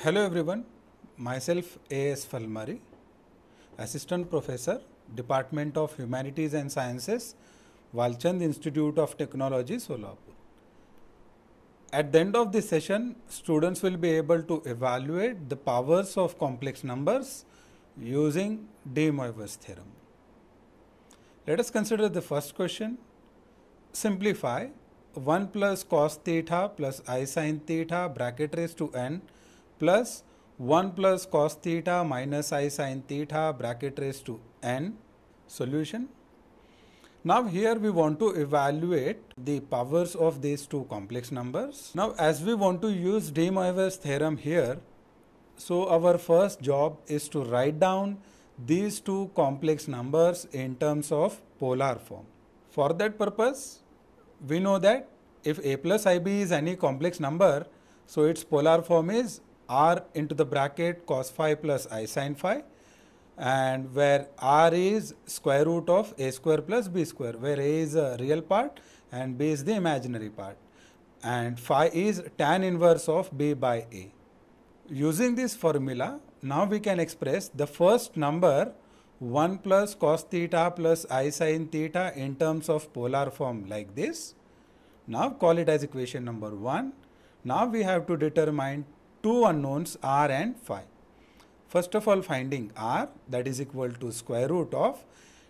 Hello everyone, myself A.S. Falmari, Assistant Professor, Department of Humanities and Sciences, Walchand Institute of Technology, Solapur. At the end of this session, students will be able to evaluate the powers of complex numbers using de Moivre's theorem. Let us consider the first question. Simplify 1 plus cos theta plus I sin theta bracket raised to n plus 1 plus cos theta minus I sin theta bracket raised to n. Solution. Now here we want to evaluate the powers of these two complex numbers. Now as we want to use de Moivre's theorem here, so our first job is to write down these two complex numbers in terms of polar form. For that purpose, we know that if a plus ib is any complex number, so its polar form is r into the bracket cos phi plus I sin phi, and where r is square root of a square plus b square, where a is a real part and b is the imaginary part, and phi is tan inverse of b by a. Using this formula, now we can express the first number 1 plus cos theta plus I sin theta in terms of polar form like this. Now call it as equation number 1. Now we have to determine two unknowns r and phi. First of all, finding r, that is equal to square root of.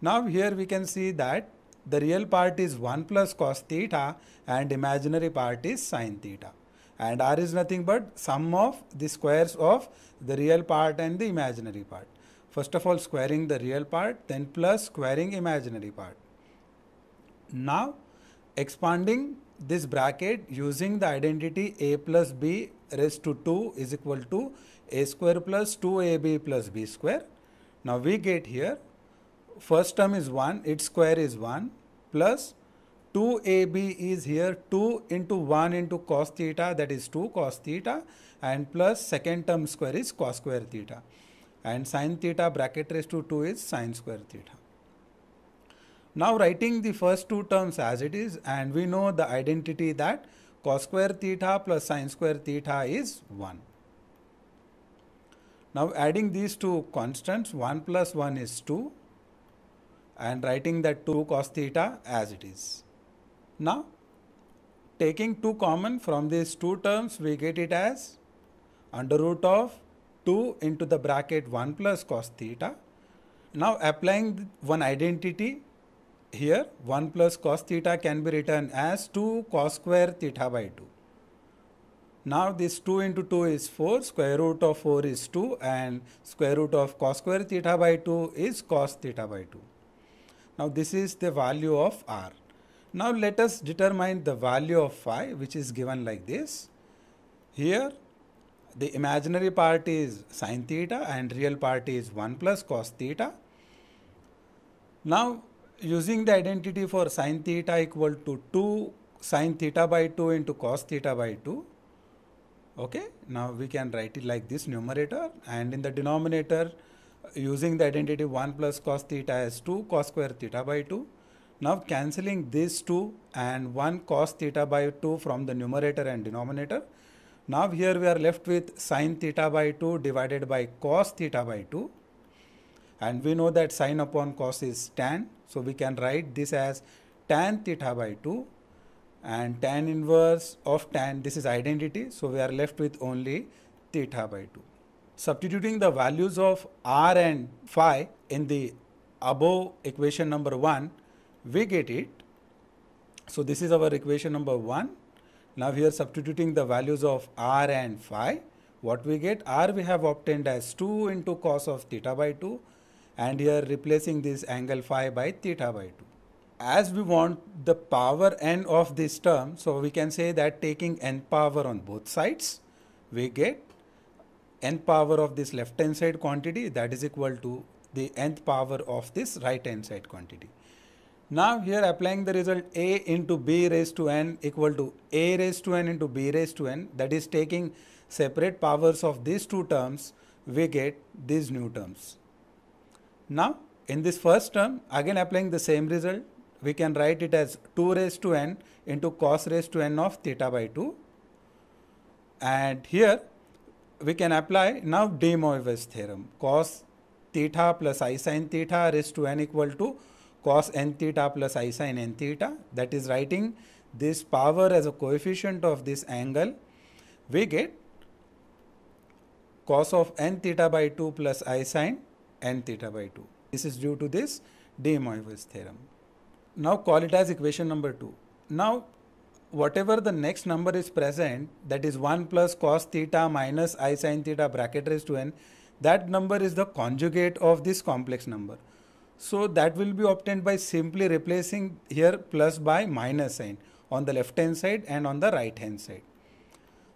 Now here we can see that the real part is 1 plus cos theta and imaginary part is sin theta. And r is nothing but sum of the squares of the real part and the imaginary part. First of all, squaring the real part, then plus squaring imaginary part. Now expanding this bracket using the identity a plus b raised to 2 is equal to a square plus 2ab plus b square. Now we get here, first term is 1, its square is 1, plus 2ab is here 2 into 1 into cos theta, that is 2 cos theta, and plus second term square is cos square theta, and sin theta bracket raised to 2 is sin square theta. Now writing the first two terms as it is, and we know the identity that cos square theta plus sin square theta is 1. Now adding these two constants, 1 plus 1 is 2, and writing that 2 cos theta as it is. Now taking 2 common from these two terms, we get it as under root of 2 into the bracket 1 plus cos theta. Now applying one identity here, 1 plus cos theta can be written as 2 cos square theta by 2. Now this 2 into 2 is 4, square root of 4 is 2, and square root of cos square theta by 2 is cos theta by 2. Now this is the value of r. Now let us determine the value of phi, which is given like this. Here the imaginary part is sin theta and real part is 1 plus cos theta. Now using the identity for sin theta equal to 2 sin theta by 2 into cos theta by 2. Okay, now we can write it like this numerator, and in the denominator using the identity 1 plus cos theta as 2 cos square theta by 2. Now cancelling these two and 1 cos theta by 2 from the numerator and denominator. Now here we are left with sin theta by 2 divided by cos theta by 2, and we know that sin upon cos is tan, so we can write this as tan theta by 2, and tan inverse of tan, this is identity, so we are left with only theta by 2. Substituting the values of r and phi in the above equation number 1, we get it. So this is our equation number 1. Now here substituting the values of r and phi, what we get, r we have obtained as 2 into cos of theta by 2, and here replacing this angle phi by theta by 2. As we want the power n of this term, so we can say that taking n power on both sides, we get n power of this left hand side quantity, that is equal to the nth power of this right hand side quantity. Now here applying the result a into b raised to n equal to a raised to n into b raised to n, that is taking separate powers of these two terms, we get these new terms. Now in this first term, again applying the same result, we can write it as 2 raised to n into cos raised to n of theta by 2, and here we can apply now De Moivre's theorem. Cos theta plus I sin theta raised to n equal to cos n theta plus I sin n theta. That is writing this power as a coefficient of this angle. We get cos of n theta by 2 plus I sin n theta by 2. This is due to this De Moivre's theorem. Now call it as equation number 2. Now whatever the next number is present, that is 1 plus cos theta minus I sin theta bracket raised to n, that number is the conjugate of this complex number. So that will be obtained by simply replacing here plus by minus sign on the left hand side and on the right hand side.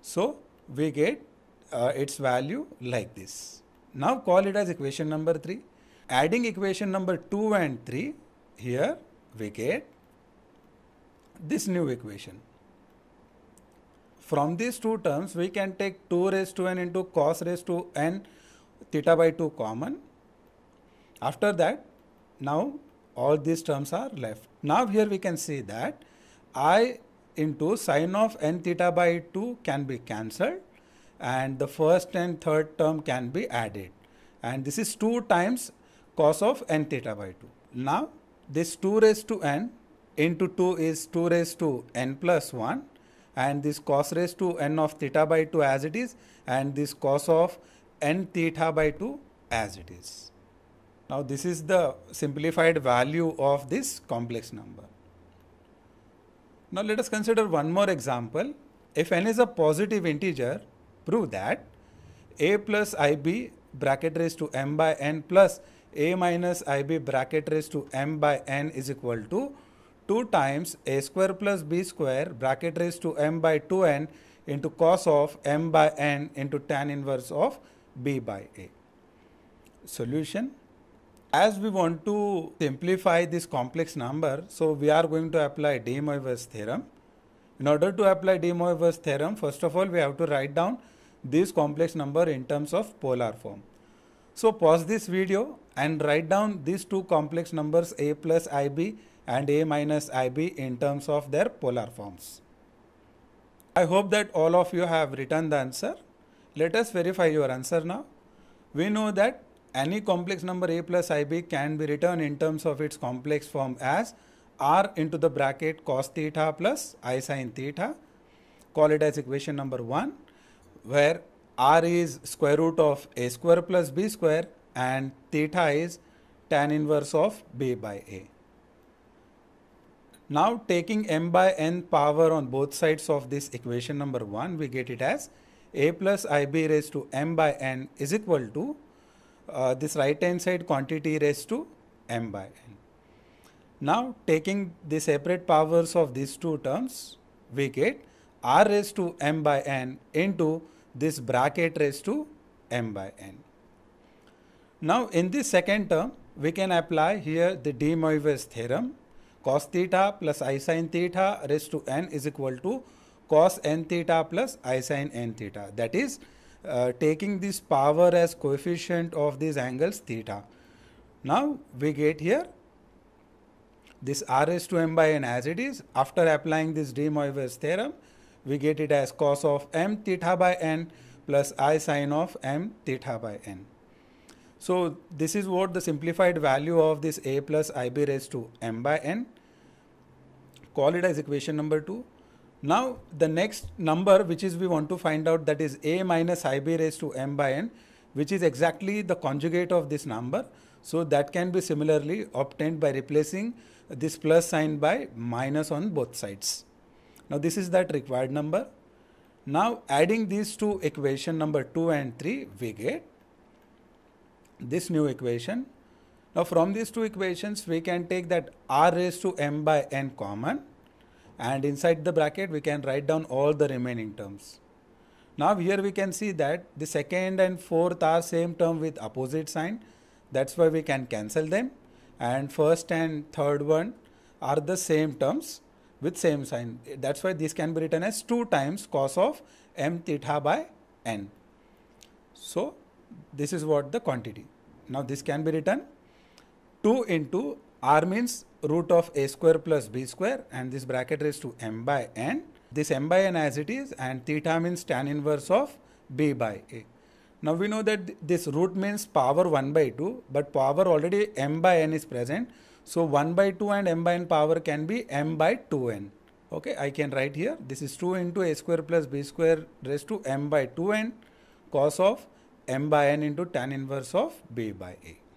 So we get its value like this. Now call it as equation number 3. Adding equation number 2 and 3, here we get this new equation. From these two terms, we can take 2 raised to n into cos raised to n theta by 2 common. After that, now all these terms are left. Now here we can see that I into sin of n theta by 2 can be cancelled and the first and third term can be added. And this is 2 times cos of n theta by 2. Now this 2 raised to n into 2 is 2 raised to n plus 1, and this cos raised to n of theta by 2 as it is, and this cos of n theta by 2 as it is. Now this is the simplified value of this complex number. Now let us consider one more example. If n is a positive integer, prove that a plus ib bracket raised to m by n plus a minus ib bracket raised to m by n is equal to 2 times a square plus b square bracket raised to m by 2n into cos of m by n into tan inverse of b by a. Solution. As we want to simplify this complex number, so we are going to apply De Moivre's theorem. In order to apply De Moivre's theorem, first of all we have to write down this complex number in terms of polar form. So pause this video and write down these two complex numbers a plus ib and a minus ib in terms of their polar forms. I hope that all of you have written the answer. Let us verify your answer now. We know that any complex number a plus ib can be written in terms of its complex form as r into the bracket cos theta plus I sin theta. Call it as equation number 1, where r is square root of a square plus b square and theta is tan inverse of b by a. Now taking m by n power on both sides of this equation number 1, we get it as a plus ib raised to m by n is equal to this right hand side quantity raised to m by n. Now taking the separate powers of these two terms, we get r raised to m by n into this bracket raised to m by n. Now in this second term, we can apply here the De Moivre's theorem. Cos theta plus I sin theta raised to n is equal to cos n theta plus I sin n theta. That is taking this power as coefficient of these angles theta. Now we get here this r raised to m by n as it is. After applying this De Moivre's theorem, we get it as cos of m theta by n plus I sin of m theta by n. So this is what the simplified value of this a plus ib raised to m by n. Call it as equation number 2. Now the next number which is we want to find out, that is a minus ib raised to m by n, which is exactly the conjugate of this number. So that can be similarly obtained by replacing this plus sign by minus on both sides. Now this is that required number. Now adding these two equation number 2 and 3, we get this new equation. Now from these two equations, we can take that r raised to m by n common, and inside the bracket we can write down all the remaining terms. Now here we can see that the second and fourth are same term with opposite sign. That's why we can cancel them. And first and third one are the same terms with same sign. That's why this can be written as 2 times cos of m theta by n. So this is what the quantity. Now this can be written 2 into r means root of a square plus b square, and this bracket raised to m by n. This m by n as it is, and theta means tan inverse of b by a. Now we know that this root means power 1 by 2, but power already m by n is present. So 1 by 2 and m by n power can be m by 2n. Okay, I can write here, this is 2 into a square plus b square raised to m by 2n cos of m by n into tan inverse of b by a.